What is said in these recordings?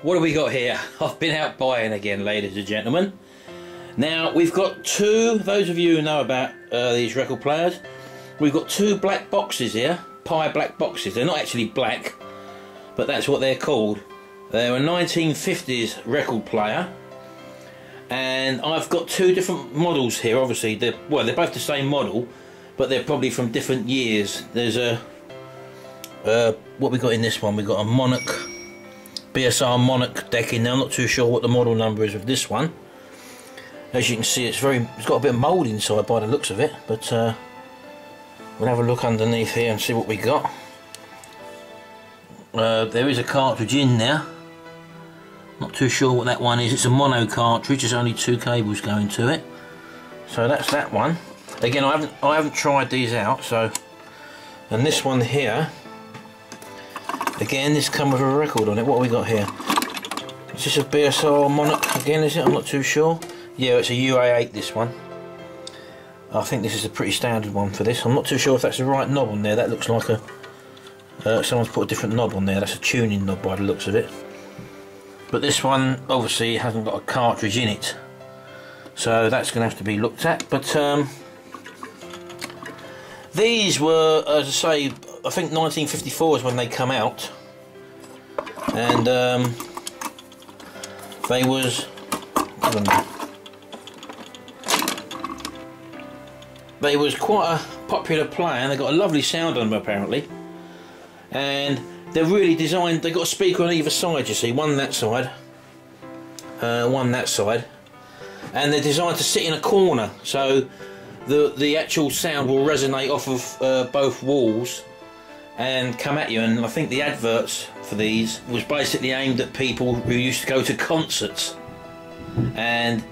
what have we got here? I've been out buying again, ladies and gentlemen. Now, we've got two, those of you who know about these record players, we've got two black boxes here, Pi black boxes. They're not actually black, but that's what they're called. They're a 1950s record player, and I've got two different models here. Obviously, they're both the same model, but they're probably from different years. There's a what we got in this one? We got a Monarch, BSR Monarch deck in there. I'm not too sure what the model number is of this one. As you can see, it's got a bit of mould inside by the looks of it, but we'll have a look underneath here and see what we got. There is a cartridge in there. Not too sure what that one is. It's a mono cartridge. There's only two cables going to it. So that's that one. Again, I haven't tried these out. So, and this one here. Again, this comes with a record on it. What have we got here? Is this a BSR Monarch again? Is it? I'm not too sure. Yeah, it's a UA8. This one. I think this is a pretty standard one for this. I'm not too sure if that's the right knob on there. That looks like a someone's put a different knob on there. That's a tuning knob by the looks of it. But this one obviously hasn't got a cartridge in it, so that's going to have to be looked at. But these were, as I say, I think 1954 is when they come out, and they was quite a popular player, and they got a lovely sound on them apparently. And they're really designed, they've got a speaker on either side, you see, one that side, one that side, and they're designed to sit in a corner, so the actual sound will resonate off of both walls and come at you. And I think the adverts for these was basically aimed at people who used to go to concerts, and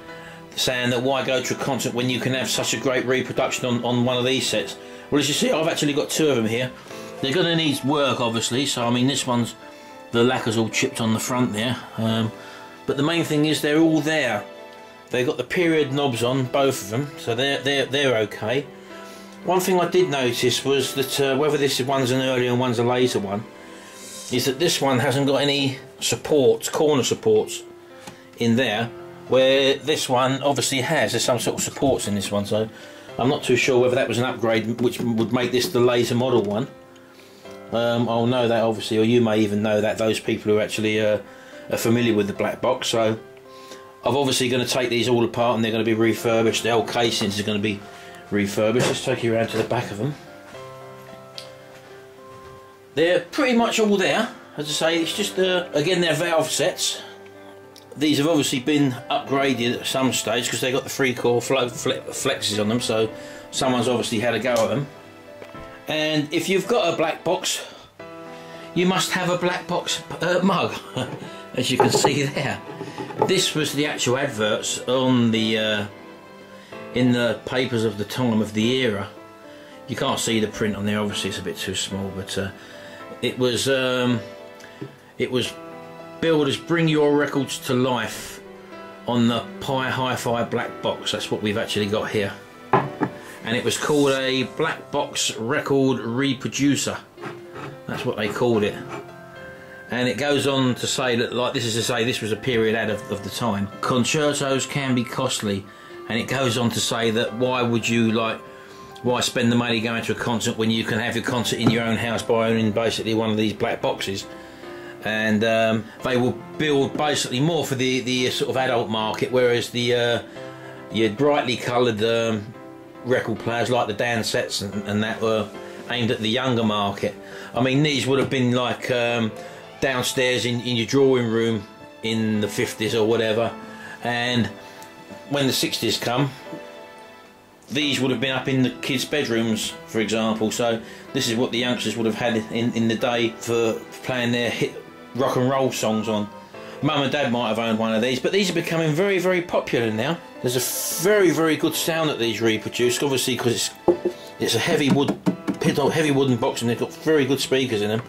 saying that why go to a concert when you can have such a great reproduction on one of these sets. Well, as you see, I've actually got two of them here. They're going to need work, obviously, so I mean this one's, the lacquer's all chipped on the front there, but the main thing is they're all there. They've got the period knobs on, both of them, so they're okay. One thing I did notice was that whether this one's an earlier and one's a later one, is that this one hasn't got any supports, corner supports in there, where this one obviously has. There's some sort of supports in this one, so I'm not too sure whether that was an upgrade which would make this the later model one. I'll know that obviously, or you may even know that, those people who actually are familiar with the black box. So I'm obviously going to take these all apart and they're going to be refurbished. The whole casings are going to be refurbished. Let's take you around to the back of them. They're pretty much all there. As I say, it's just again, they're valve sets. These have obviously been upgraded at some stage because they've got the 3-core flexes on them, so someone's obviously had a go at them. And if you've got a black box, you must have a black box mug, as you can see there. This was the actual adverts on the in the papers of the time of the era. You can't see the print on there, obviously it's a bit too small, but it was billed as "Bring Your Records to Life" on the Pi Hi-Fi black box. That's what we've actually got here. And it was called a black box record reproducer. That's what they called it. And it goes on to say that, like, this is to say this was a period ad of the time. Concertos can be costly, and it goes on to say that why spend the money going to a concert when you can have your concert in your own house by owning basically one of these black boxes. And they will build basically more for the sort of adult market, whereas the your brightly coloured record players like the Dansets and that were aimed at the younger market. I mean, these would have been like downstairs in your drawing room in the 50s or whatever, and when the 60s come, these would have been up in the kids' bedrooms, for example. So this is what the youngsters would have had in the day for playing their hit rock and roll songs on. Mum and Dad might have owned one of these, but these are becoming very, very popular now. There's a very, very good sound that these reproduce, obviously because it's a heavy wooden box, and they've got very good speakers in them.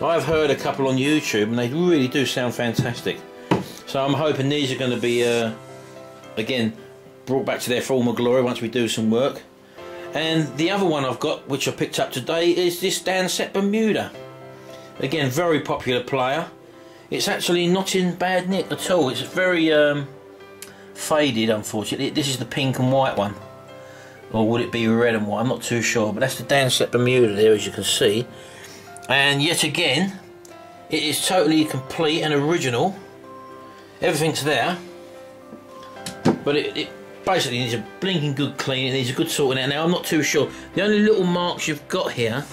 I've heard a couple on YouTube and they really do sound fantastic. So I'm hoping these are going to be again brought back to their former glory once we do some work. And the other one I've got, which I picked up today, is this Danset Bermuda. Again, very popular player. it's actually not in bad nick at all. It's very faded, unfortunately. This is the pink and white one, or would it be red and white? I'm not too sure, but that's the Dansett Bermuda there, as you can see. And yet again, it is totally complete and original. Everything's there, but it basically needs a blinking good clean. It needs a good sorting out. Now I'm not too sure. The only little marks you've got here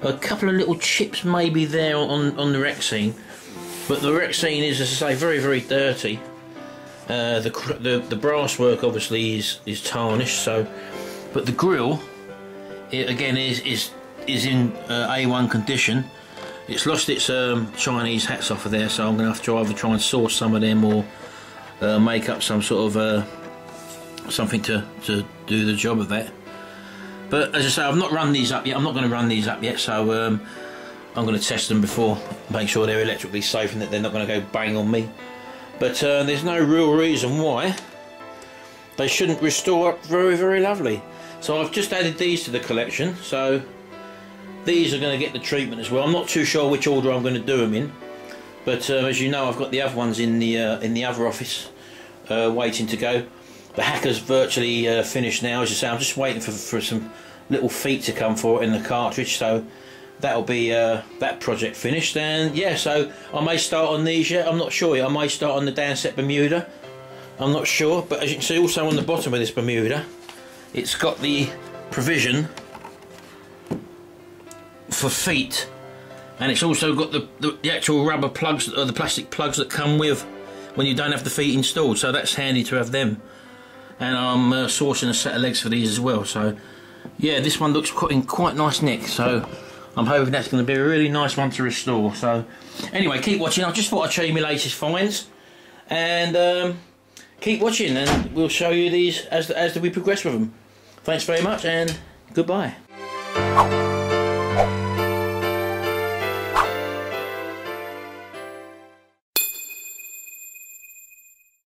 are a couple of little chips maybe there on the Rexine, but the Rexine is, as I say, very, very dirty. The brass work obviously is tarnished. So, but the grill, it again is in A1 condition. It's lost its Chinese hats off of there, so I'm going to have to either try and source some of them or make up some sort of something to do the job of that. But as I say, I've not run these up yet. I'm not going to run these up yet, so I'm going to test them before, make sure they're electrically safe and that they're not going to go bang on me. But there's no real reason why they shouldn't restore up very, very lovely. So I've just added these to the collection, so these are going to get the treatment as well. I'm not too sure which order I'm going to do them in, but as you know, I've got the other ones in the other office waiting to go. The Hacker's virtually finished now, as I say. I'm just waiting for some little feet to come for it in the cartridge, so that'll be that project finished. And yeah, so I may start on these yet. I'm not sure yet. I may start on the Dansett Bermuda. I'm not sure, but as you can see, also on the bottom of this Bermuda, it's got the provision for feet, and it's also got the actual rubber plugs, or the plastic plugs that come with when you don't have the feet installed, so that's handy to have them. And I'm sourcing a set of legs for these as well, so yeah, this one looks in quite nice nick, so I'm hoping that's going to be a really nice one to restore. So anyway, keep watching. I just thought I'd show you my latest finds, and keep watching, and we'll show you these as we progress with them. Thanks very much, and goodbye.